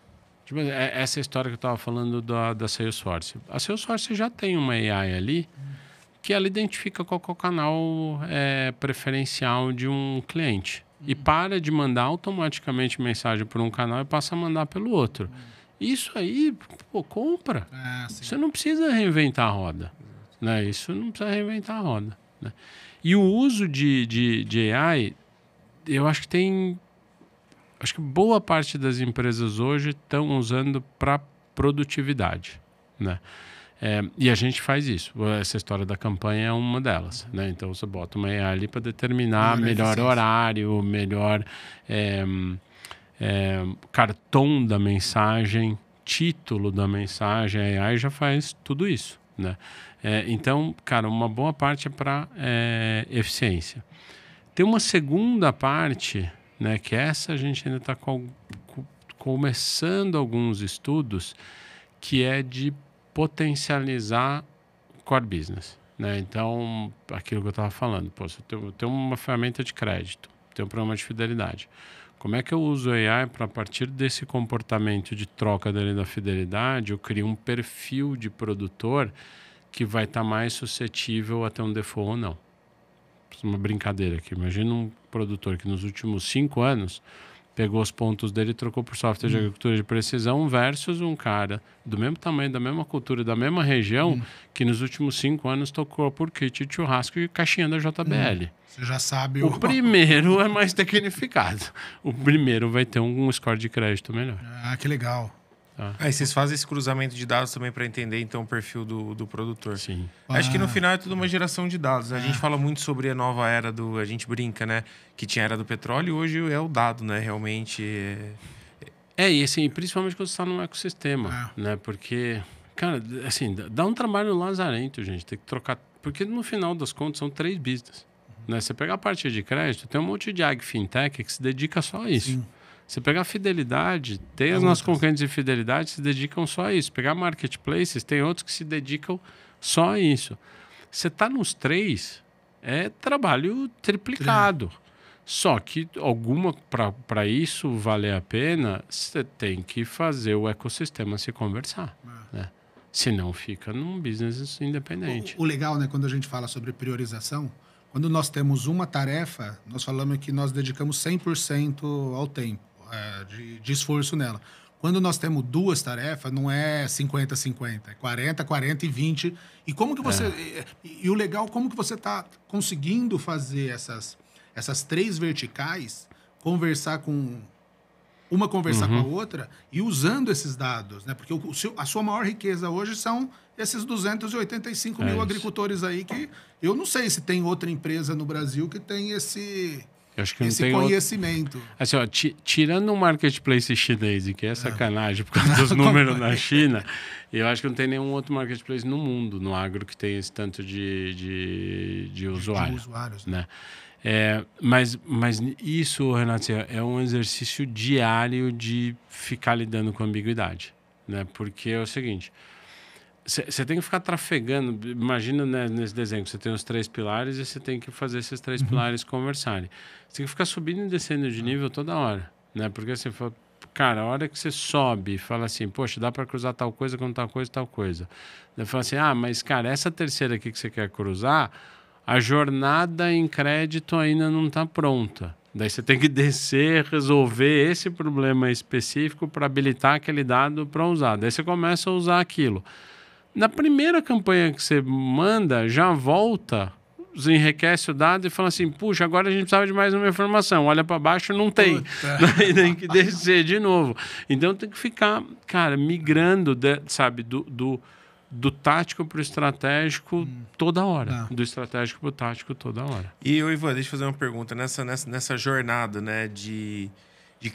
tipo, essa história que eu estava falando da Salesforce. A Salesforce já tem uma AI ali que ela identifica qual é o canal preferencial de um cliente e para de mandar automaticamente mensagem por um canal e passa a mandar pelo outro. Isso aí, pô, compra. Você não precisa reinventar a roda, né? Isso não precisa reinventar a roda, né? E o uso de AI, eu acho que acho que boa parte das empresas hoje estão usando para produtividade, né? E a gente faz isso. Essa história da campanha é uma delas, né? Então você bota uma AI ali para determinar melhor horário, melhor tom da mensagem, título da mensagem. A AI já faz tudo isso, né? Então, cara, uma boa parte é para eficiência. Tem uma segunda parte, né, que essa a gente ainda está começando alguns estudos, que é de potencializar core business, né? Então, aquilo que eu estava falando, pô, se eu tenho uma ferramenta de crédito, tenho um programa de fidelidade. Como é que eu uso o AI para, a partir desse comportamento de troca dele da fidelidade, eu crio um perfil de produtor que vai estar mais suscetível a ter um default ou não? Uma brincadeira aqui. Imagina um produtor que nos últimos 5 anos pegou os pontos dele e trocou por software de agricultura de precisão versus um cara do mesmo tamanho, da mesma cultura, da mesma região, que nos últimos 5 anos tocou por kit de churrasco e caixinha da JBL. Você já sabe... O primeiro é mais tecnificado. O primeiro vai ter um score de crédito melhor. Ah, que legal. Aí vocês fazem esse cruzamento de dados também para entender então o perfil do produtor. Sim. Acho que no final é tudo uma geração de dados. A gente fala muito sobre a nova era a gente brinca, né? Que tinha a era do petróleo e hoje é o dado, né? Realmente. E assim, principalmente quando você está num ecossistema, né? Porque, cara, assim, dá um trabalho lazarento, gente. Tem que trocar. Porque no final das contas são 3 business. Né? Você pegar a parte de crédito, tem um monte de ag fintech que se dedica só a isso. Sim. Você pegar fidelidade, tem as nossas concorrentes de fidelidade que se dedicam só a isso. Pegar marketplaces, tem outros que se dedicam só a isso. Você está nos 3, é trabalho triplicado. Só que para isso valer a pena, você tem que fazer o ecossistema se conversar. Né? Senão fica num business independente. O legal, né, quando a gente fala sobre priorização, quando nós temos uma tarefa, nós falamos que nós dedicamos 100% ao tempo. De esforço nela. Quando nós temos 2 tarefas, não é 50-50, é 40 e 20. E como que você... E o legal, como que você está conseguindo fazer essas 3 verticais, conversar com a outra e usando esses dados, né? Porque a sua maior riqueza hoje são esses 285 mil agricultores aí que eu não sei se tem outra empresa no Brasil que tem esse conhecimento. Assim, ó, tirando um marketplace chinês, que é sacanagem por causa dos números na China, eu acho que não tem nenhum outro marketplace no mundo, no agro, que tem esse tanto de usuários. Né? Mas isso, Renato, é um exercício diário de ficar lidando com ambiguidade. Né? Porque é o seguinte... Você tem que ficar trafegando. Imagina, né, nesse desenho, você tem os 3 pilares e você tem que fazer esses 3 pilares conversarem. Você tem que ficar subindo e descendo de nível toda hora. Né? Porque assim, cara, a hora que você sobe e fala assim, poxa, dá para cruzar tal coisa com tal coisa e tal coisa. Daí fala assim, mas cara, essa terceira aqui que você quer cruzar, a jornada em crédito ainda não está pronta. Daí você tem que descer, resolver esse problema específico para habilitar aquele dado para usar. Daí você começa a usar aquilo. Na primeira campanha que você manda, já volta, enriquece o dado e fala assim, puxa, agora a gente precisava de mais uma informação. Olha para baixo, não tem. Daí tem que descer de novo. Então tem que ficar, cara, migrando, sabe, do tático para o estratégico toda hora. Do estratégico para o tático toda hora. E, Ivan, deixa eu fazer uma pergunta. Nessa jornada, né, de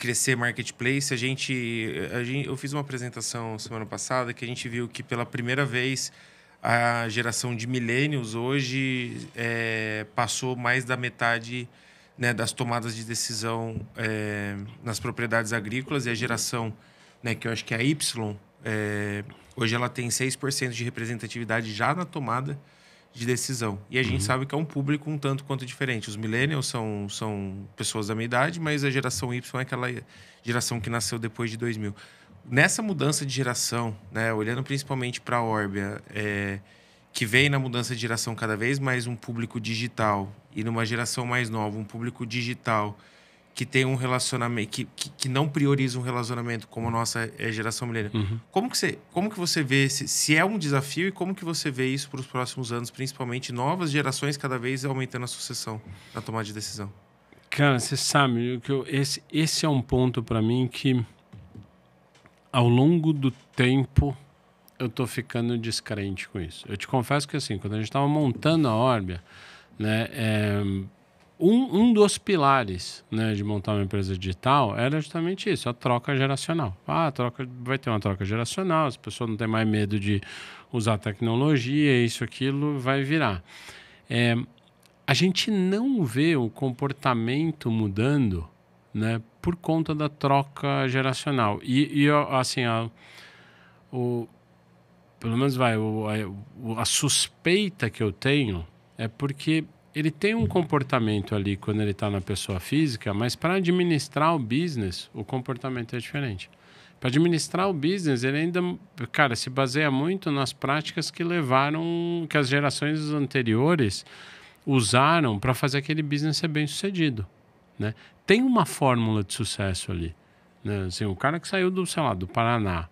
crescer marketplace, eu fiz uma apresentação semana passada que a gente viu que pela primeira vez a geração de millennials hoje passou mais da metade, né, das tomadas de decisão nas propriedades agrícolas, e a geração, né, que eu acho que é a Y, hoje ela tem 6% de representatividade já na tomada de decisão. E a gente sabe que é um público um tanto quanto diferente. Os millennials são pessoas da minha idade, mas a geração Y é aquela geração que nasceu depois de 2000. Nessa mudança de geração, né, olhando principalmente para a Orbia, que vem na mudança de geração cada vez mais um público digital, e numa geração mais nova, um público digital que tem um relacionamento, que não prioriza um relacionamento como a nossa geração millennial. Como que você vê, se é um desafio, e como que você vê isso para os próximos anos, principalmente novas gerações cada vez aumentando a sucessão na tomada de decisão? Cara, você sabe, esse é um ponto para mim que, ao longo do tempo, eu tô ficando descrente com isso. Eu te confesso que, assim, quando a gente estava montando a Orbia, né, um dos pilares, né, de montar uma empresa digital era justamente isso, a troca geracional. Vai ter uma troca geracional, as pessoas não têm mais medo de usar tecnologia, isso, aquilo, vai virar. A gente não vê o comportamento mudando, né, por conta da troca geracional. Assim, pelo menos a suspeita que eu tenho é porque ele tem um comportamento ali quando ele está na pessoa física, mas para administrar o business, o comportamento é diferente. Para administrar o business, ele ainda, cara, se baseia muito nas práticas que que as gerações anteriores usaram para fazer aquele business ser bem sucedido, né? Tem uma fórmula de sucesso ali, né? Assim, o cara que saiu do Paraná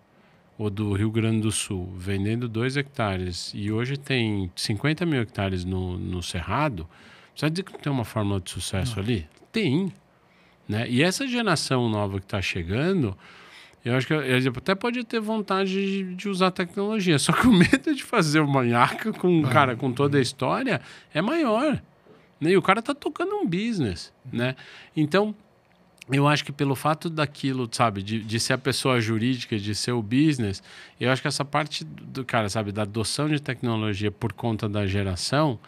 ou do Rio Grande do Sul, vendendo 2 hectares, e hoje tem 50 mil hectares no Cerrado, você vai dizer que não tem uma fórmula de sucesso ali? Tem, né? E essa geração nova que está chegando, eu acho que ele até pode ter vontade de usar tecnologia, só que o medo de fazer uma IACA com um cara com toda a história é maior, né? E o cara está tocando um business, né? Então, eu acho que pelo fato daquilo, sabe, de ser a pessoa jurídica, de ser o business, eu acho que essa parte do cara, sabe, da adoção de tecnologia por conta da geração,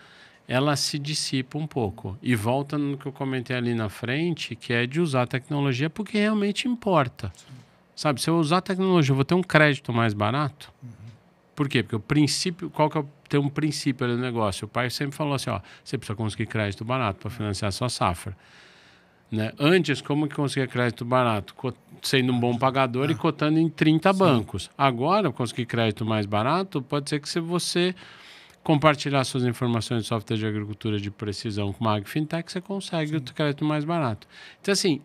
ela se dissipa um pouco. E volta no que eu comentei ali na frente, que é de usar a tecnologia porque realmente importa. Sabe, se eu usar a tecnologia, eu vou ter um crédito mais barato? Por quê? Porque o princípio, tem um princípio ali no negócio. O pai sempre falou assim, ó, você precisa conseguir crédito barato para financiar a sua safra. Né? Antes, como que conseguia crédito barato? Sendo um bom pagador e cotando em 30 bancos. Agora, conseguir crédito mais barato, pode ser que se você compartilhar suas informações de software de agricultura de precisão com uma AgFintech, você consegue o crédito mais barato. Então, assim,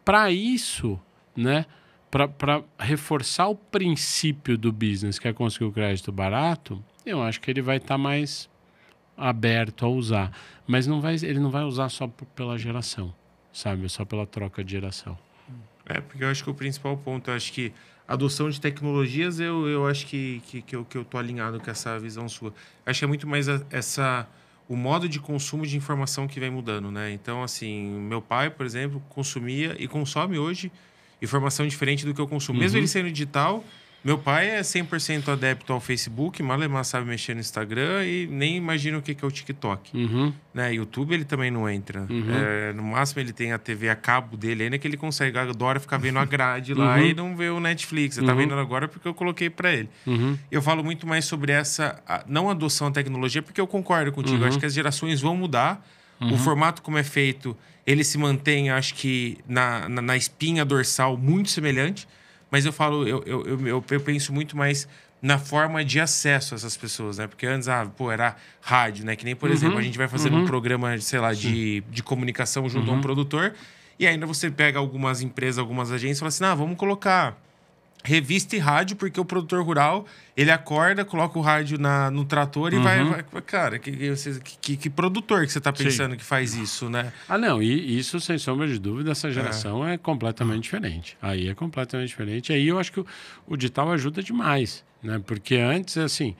para isso, né, para reforçar o princípio do business, que é conseguir o crédito barato, eu acho que ele vai estar mais aberto a usar, mas ele não vai usar só pela geração, sabe? Só pela troca de geração. Porque eu acho que o principal ponto, eu acho que a adoção de tecnologias, eu acho que eu tô alinhado com essa visão sua. Acho que é muito mais o modo de consumo de informação que vem mudando, né? Então, assim, meu pai, por exemplo, consumia e consome hoje informação diferente do que eu consumo. Mesmo ele sendo digital, meu pai é 100% adepto ao Facebook, malemar sabe mexer no Instagram e nem imagina o que é o TikTok. Né? YouTube ele também não entra. No máximo ele tem a TV a cabo dele ainda que ele consegue, adora ficar vendo a grade lá e não vê o Netflix. Você tá vendo agora porque eu coloquei para ele. Eu falo muito mais sobre não adoção à tecnologia, porque eu concordo contigo. Acho que as gerações vão mudar. O formato como é feito, ele se mantém, acho que na espinha dorsal muito semelhante. Mas eu falo, eu penso muito mais na forma de acesso a essas pessoas, né? Porque antes, era rádio, né? Que nem, por exemplo, a gente vai fazendo um programa, sei lá, de comunicação junto a um produtor, e ainda você pega algumas empresas, algumas agências e fala assim, vamos colocar revista e rádio, porque o produtor rural, ele acorda, coloca o rádio no trator e vai... Cara, que produtor que você está pensando que faz isso, né? Não, e isso, sem sombra de dúvida, essa geração é completamente diferente. Aí é completamente diferente. Aí eu acho que o digital ajuda demais, né? Porque antes, assim...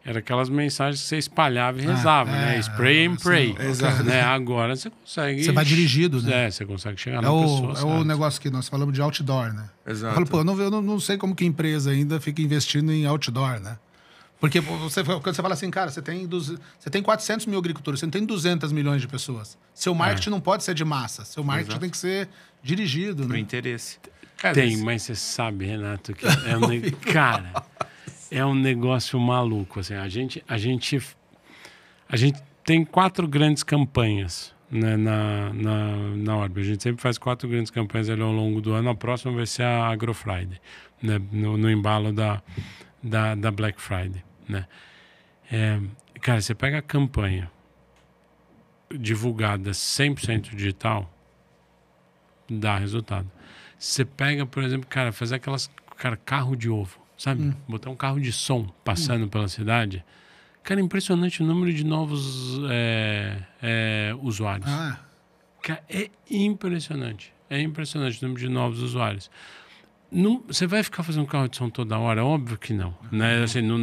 Era aquelas mensagens que você espalhava e rezava, né? Spray and pray. Exato. Né? Agora você consegue... Você vai dirigido, né? Você consegue chegar na pessoa. É o negócio que nós falamos de outdoor, né? Exato. Eu falo, eu não sei como que empresa ainda fica investindo em outdoor, né? Porque quando você fala assim, cara, você tem 400 mil agricultores, você não tem 200 milhões de pessoas. Seu marketing não pode ser de massa. Seu marketing tem que ser dirigido, né? Por interesse. Mas você sabe, Renato, que cara... É um negócio maluco, assim. A gente tem 4 grandes campanhas, né, na Orbe. A gente sempre faz 4 grandes campanhas ali ao longo do ano. A próxima vai ser a Agro Friday, né, no embalo da Black Friday, né. Cara, você pega a campanha divulgada 100% digital, dá resultado. Você pega, por exemplo, cara, fazer carro de ovo. Sabe? Botar um carro de som passando pela cidade. Cara, é impressionante o número de novos usuários. Cara, é impressionante. É impressionante o número de novos usuários. Você vai ficar fazendo carro de som toda hora? Óbvio que não. Né? Assim, não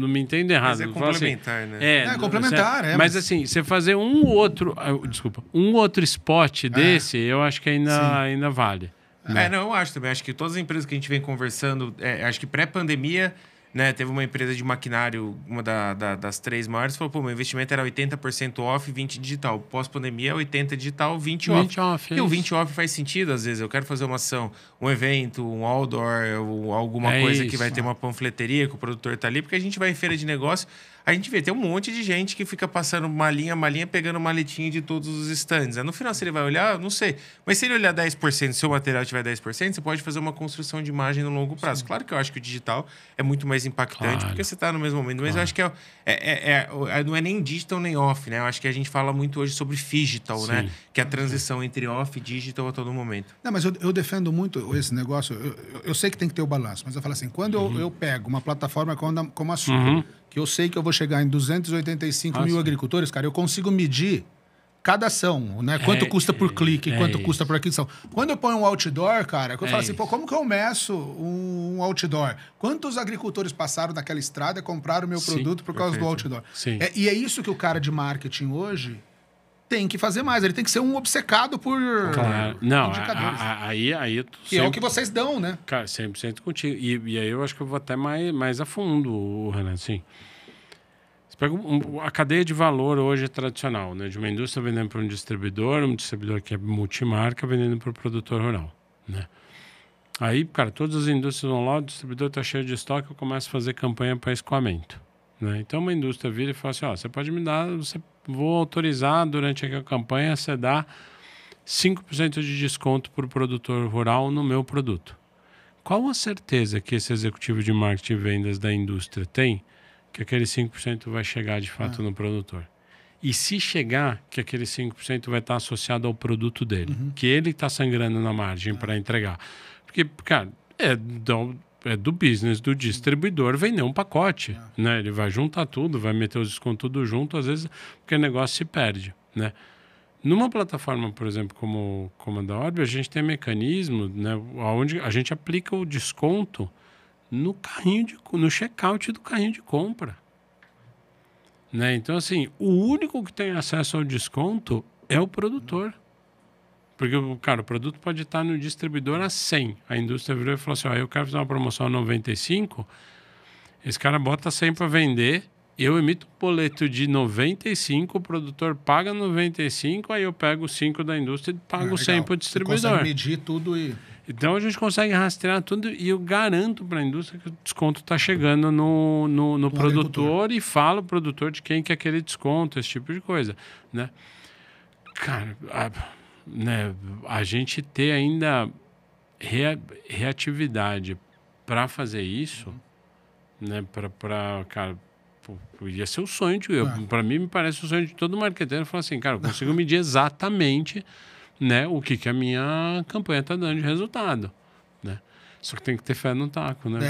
me entenda errado. Mas é complementar, assim, né? É complementar, Mas assim, você fazer um outro spot desse, eu acho que ainda vale. Não, eu acho também. Acho que todas as empresas que a gente vem conversando, acho que pré-pandemia, né? Teve uma empresa de maquinário, uma das 3 maiores, falou, pô, meu investimento era 80% off, 20% digital. Pós-pandemia é 80% digital, 20% off. 20 off, E o 20% off faz sentido, às vezes. Eu quero fazer uma ação, um evento, um outdoor, ou alguma coisa que vai ter uma panfleteria, que o produtor tá ali, porque a gente vai em feira de negócio, a gente vê, tem um monte de gente que fica passando malinha, pegando maletinha de todos os stands. No final, se ele vai olhar, não sei. Mas se ele olhar 10%, se o material tiver 10%, você pode fazer uma construção de imagem no longo prazo. Sim. Claro que eu acho que o digital é muito mais impactante, porque você está no mesmo momento. Mas eu acho que não é nem digital nem off, né? Eu acho que a gente fala muito hoje sobre phygital, né? Que é a transição entre off e digital a todo momento. Não, mas eu defendo muito esse negócio. Eu sei que tem que ter o balanço, mas eu falo assim, quando eu pego uma plataforma como a sua, que eu sei que eu vou chegar em 285 mil agricultores, cara, eu consigo medir cada ação, né? Quanto custa por clique, quanto custa por aquisição. Quando eu ponho um outdoor, cara, eu falo assim, pô, como que eu meço um outdoor? Quantos agricultores passaram naquela estrada e compraram o meu produto por causa do outdoor? Sim. E é isso que o cara de marketing hoje tem que fazer mais. Ele tem que ser um obcecado por indicadores. Aí que é o que vocês dão, né? Cara, 100% contigo. E aí eu acho que eu vou até mais a fundo, Renan, assim. Você pega a cadeia de valor hoje tradicional, né? De uma indústria vendendo para um distribuidor que é multimarca vendendo para o produtor rural, né? Aí, cara, todas as indústrias vão lá, o distribuidor está cheio de estoque, eu começo a fazer campanha para escoamento, né? Então, uma indústria vira e fala assim, você pode me dar, vou autorizar durante a campanha você dar 5% de desconto para o produtor rural no meu produto. Qual a certeza que esse executivo de marketing e vendas da indústria tem que aquele 5% vai chegar de fato no produtor? E se chegar, que aquele 5% vai estar associado ao produto dele, que ele está sangrando na margem para entregar. Porque, cara, é do business do distribuidor vender um pacote, né? Ele vai juntar tudo, vai meter os descontos tudo junto, às vezes, porque o negócio se perde, né? Numa plataforma, por exemplo, como a da Orbi, a gente tem mecanismo, né, onde a gente aplica o desconto no checkout do carrinho de compra, né? Então, assim, o único que tem acesso ao desconto é o produtor. Porque, cara, o produto pode estar no distribuidor a 100. A indústria virou e falou assim, eu quero fazer uma promoção a 95, esse cara bota 100 para vender, eu emito um boleto de 95, o produtor paga 95, aí eu pego 5 da indústria e pago 100 para o distribuidor. Você consegue medir tudo e... Então, a gente consegue rastrear tudo e eu garanto para a indústria que o desconto está chegando no produtor e fala o produtor de quem que é aquele desconto, esse tipo de coisa, né? Cara, a gente ter ainda reatividade para fazer isso, né? Cara, ia ser o sonho para mim me parece o sonho de todo marqueteiro falar assim, cara, eu consigo medir exatamente, né, o que a minha campanha está dando de resultado, né? Só que tem que ter fé no taco, né?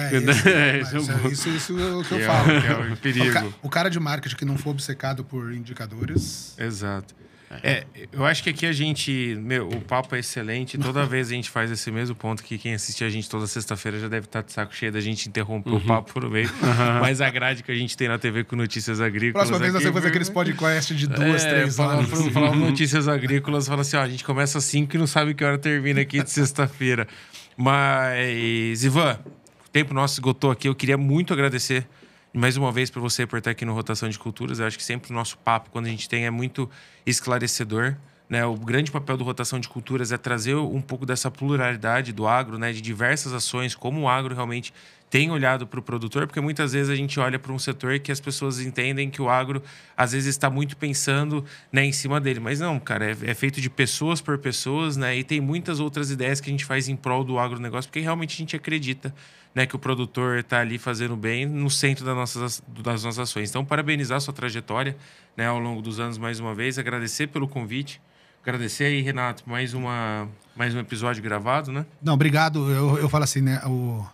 Isso é o que eu falo. Que é o perigo. O cara de marketing que não for obcecado por indicadores... Exato. Eu acho que aqui o papo é excelente. Toda vez a gente faz esse mesmo ponto que quem assiste a gente toda sexta-feira já deve estar de saco cheio da gente interromper o papo por meio. Mas a grade que a gente tem na TV com notícias agrícolas... Próxima vez nós vamos fazer aqueles podcasts de 2, 3 horas. Falar notícias agrícolas, fala assim, a gente começa às 5 e não sabe que hora termina aqui de sexta-feira. Mas, Ivan, o tempo nosso esgotou aqui. Eu queria muito agradecer mais uma vez por você por estar aqui no Rotação de Culturas. Eu acho que sempre o nosso papo, quando a gente tem, é muito esclarecedor, né? O grande papel do Rotação de Culturas é trazer um pouco dessa pluralidade do agro, né? De diversas ações, como o agro realmente tem olhado para o produtor, porque muitas vezes a gente olha para um setor que as pessoas entendem que o agro, às vezes, está muito pensando, né, em cima dele. Mas não, cara, é feito de pessoas por pessoas, né? E tem muitas outras ideias que a gente faz em prol do agronegócio, porque realmente a gente acredita, né, que o produtor está ali fazendo bem no centro das nossas ações. Então, parabenizar a sua trajetória, né, ao longo dos anos mais uma vez, agradecer pelo convite, agradecer aí, Renato, mais um episódio gravado, né? Não, obrigado. Eu falo assim, né, o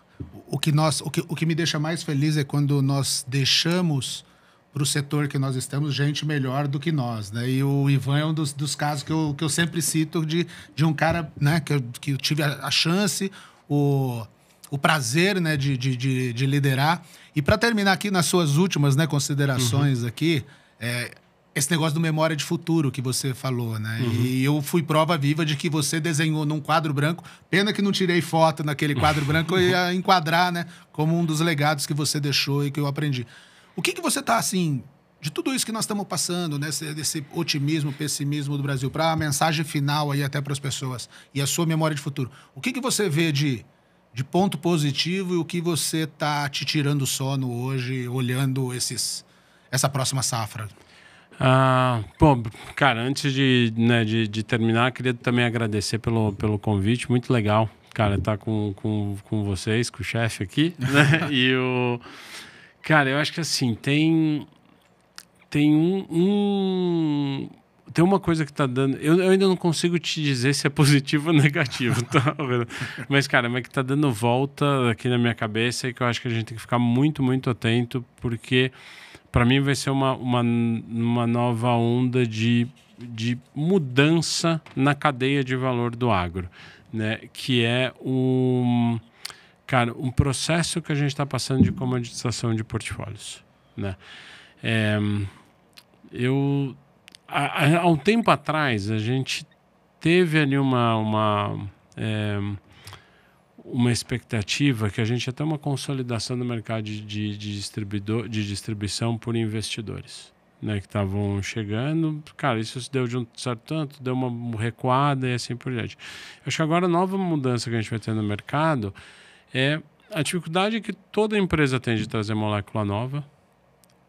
que me deixa mais feliz é quando nós deixamos para o setor que nós estamos gente melhor do que nós, né? E o Ivan é um dos casos que eu sempre cito de um cara, né, que eu tive a chance, o prazer, né, de liderar. E para terminar aqui nas suas últimas, né, considerações aqui, esse negócio do memória de futuro que você falou, né? E eu fui prova viva de que você desenhou num quadro branco. Pena que não tirei foto naquele quadro branco, eu ia enquadrar, né? Como um dos legados que você deixou e que eu aprendi. O que você tá, assim, de tudo isso que nós estamos passando, né? Desse otimismo, pessimismo do Brasil, para a mensagem final aí até para as pessoas e a sua memória de futuro. O que você vê de ponto positivo e o que você tá te tirando sono hoje, olhando essa próxima safra? Bom, cara, antes de terminar, queria também agradecer pelo convite, muito legal, cara, estar com vocês, com o chefe aqui, né? Cara, eu acho que assim, tem uma coisa que tá dando, eu ainda não consigo te dizer se é positivo ou negativo, tá? Mas, cara, que tá dando volta aqui na minha cabeça e que eu acho que a gente tem que ficar muito, muito atento, porque para mim vai ser uma nova onda de mudança na cadeia de valor do agro, né? Que é um processo que a gente está passando de comoditização de portfólios, né? Há um tempo atrás a gente teve ali uma expectativa que a gente ia ter uma consolidação do mercado de distribuição por investidores, né, que estavam chegando. Cara, isso se deu de um certo tanto, deu uma recuada e assim por diante. Eu acho que agora a nova mudança que a gente vai ter no mercado é a dificuldade que toda empresa tem de trazer molécula nova,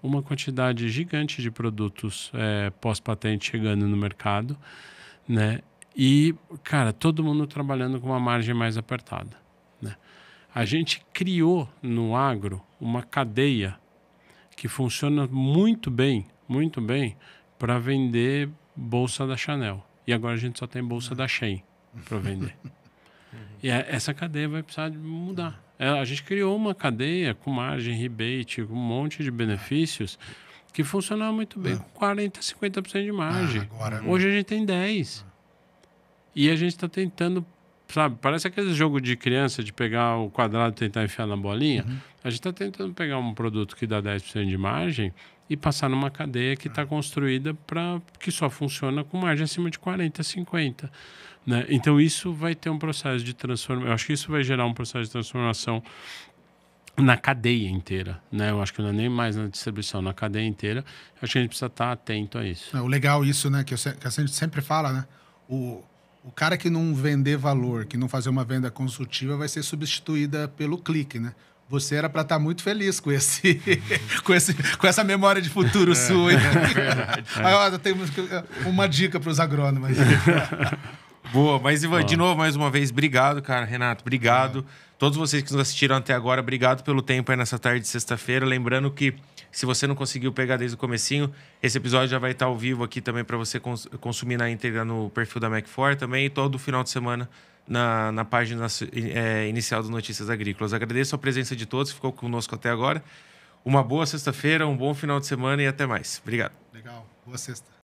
uma quantidade gigante de produtos pós-patente chegando no mercado, né? E, cara, todo mundo trabalhando com uma margem mais apertada, né? A gente criou no agro uma cadeia que funciona muito bem para vender bolsa da Chanel. E agora a gente só tem bolsa da Shein para vender. E essa cadeia vai precisar mudar. A gente criou uma cadeia com margem, rebate, com um monte de benefícios que funcionava muito bem com 40%, 50% de margem. Hoje a gente tem 10%. E a gente está tentando, sabe, parece aquele jogo de criança de pegar o quadrado e tentar enfiar na bolinha. A gente está tentando pegar um produto que dá 10% de margem e passar numa cadeia que está construída que só funciona com margem acima de 40%, 50%. Né? Então isso vai ter um processo de transformação. Eu acho que isso vai gerar um processo de transformação na cadeia inteira, né? Eu acho que não é nem mais na distribuição, na cadeia inteira. Eu acho que a gente precisa estar atento a isso. O legal isso, né? Que a gente sempre fala, né? O cara que não vender valor, que não fazer uma venda consultiva, vai ser substituída pelo clique, né? Você era para estar muito feliz com com essa memória de futuro sua. Eu tenho uma dica para os agrônomos. Boa, mas Ivan, de novo, mais uma vez, obrigado, cara. Renato, obrigado. Todos vocês que nos assistiram até agora, obrigado pelo tempo aí nessa tarde de sexta-feira. Lembrando que, se você não conseguiu pegar desde o comecinho, esse episódio já vai estar ao vivo aqui também para você consumir na íntegra no perfil da Mac4 também, e todo final de semana na página inicial do Notícias Agrícolas. Agradeço a presença de todos que ficou conosco até agora. Uma boa sexta-feira, um bom final de semana e até mais. Obrigado. Legal. Boa sexta.